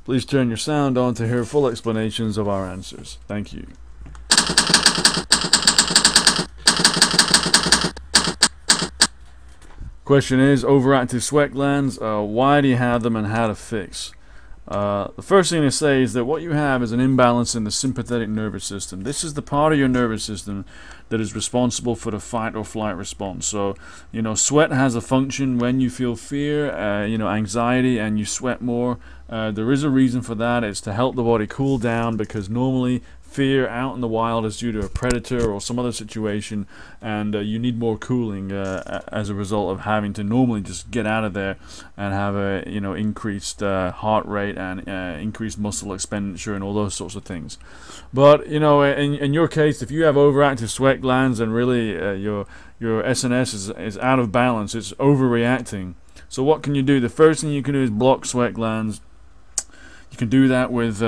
Please turn your sound on to hear full explanations of our answers. Thank you. Question is, overactive sweat glands, why do you have them and how to fix? The first thing to say is that what you have is an imbalance in the sympathetic nervous system. This is the part of your nervous system that is responsible for the fight or flight response. So, sweat has a function when you feel fear, anxiety, and you sweat more. There is a reason for that. It's to help the body cool down, because normally fear out in the wild is due to a predator or some other situation, and you need more cooling as a result of having to normally just get out of there and have a increased heart rate and increased muscle expenditure and all those sorts of things. But in your case, if you have overactive sweat glands and really your SNS is out of balance, it's overreacting. So what can you do? The first thing you can do is block sweat glands. You can do that with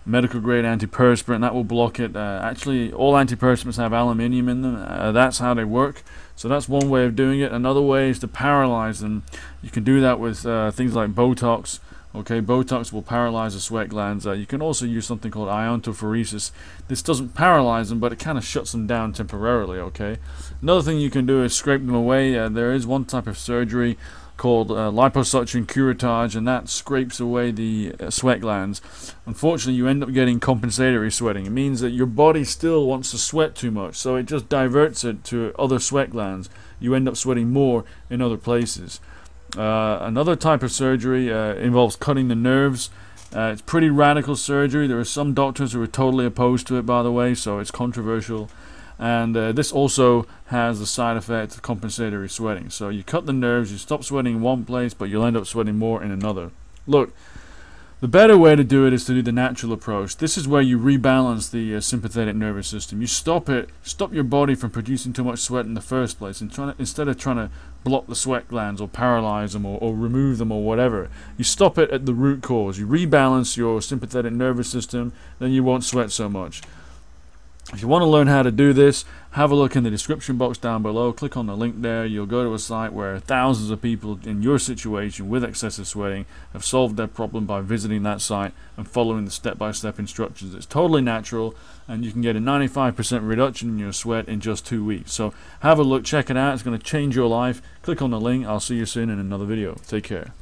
medical grade antiperspirant. That will block it. Actually, all antiperspirants have aluminium in them. That's how they work. So that's one way of doing it. Another way is to paralyze them. You can do that with things like Botox. Okay, Botox will paralyze the sweat glands. You can also use something called iontophoresis. This doesn't paralyze them, but it kind of shuts them down temporarily. Okay. Another thing you can do is scrape them away. There is one type of surgery called liposuction curettage, and that scrapes away the sweat glands. Unfortunately, you end up getting compensatory sweating. It means that your body still wants to sweat too much, so it just diverts it to other sweat glands. You end up sweating more in other places. Another type of surgery involves cutting the nerves. It's pretty radical surgery. There are some doctors who are totally opposed to it, by the way, so it's controversial. And this also has the side effect of compensatory sweating. So you cut the nerves, you stop sweating in one place, but you'll end up sweating more in another. Look, the better way to do it is to do the natural approach. This is where you rebalance the sympathetic nervous system. You stop your body from producing too much sweat in the first place, and instead of trying to block the sweat glands or paralyze them or remove them or whatever, you stop it at the root cause. You rebalance your sympathetic nervous system, then you won't sweat so much. If you want to learn how to do this, have a look in the description box down below. Click on the link there. You'll go to a site where thousands of people in your situation with excessive sweating have solved their problem by visiting that site and following the step-by-step instructions. It's totally natural, and you can get a 95% reduction in your sweat in just 2 weeks. So have a look, check it out. It's going to change your life. Click on the link. I'll see you soon in another video. Take care.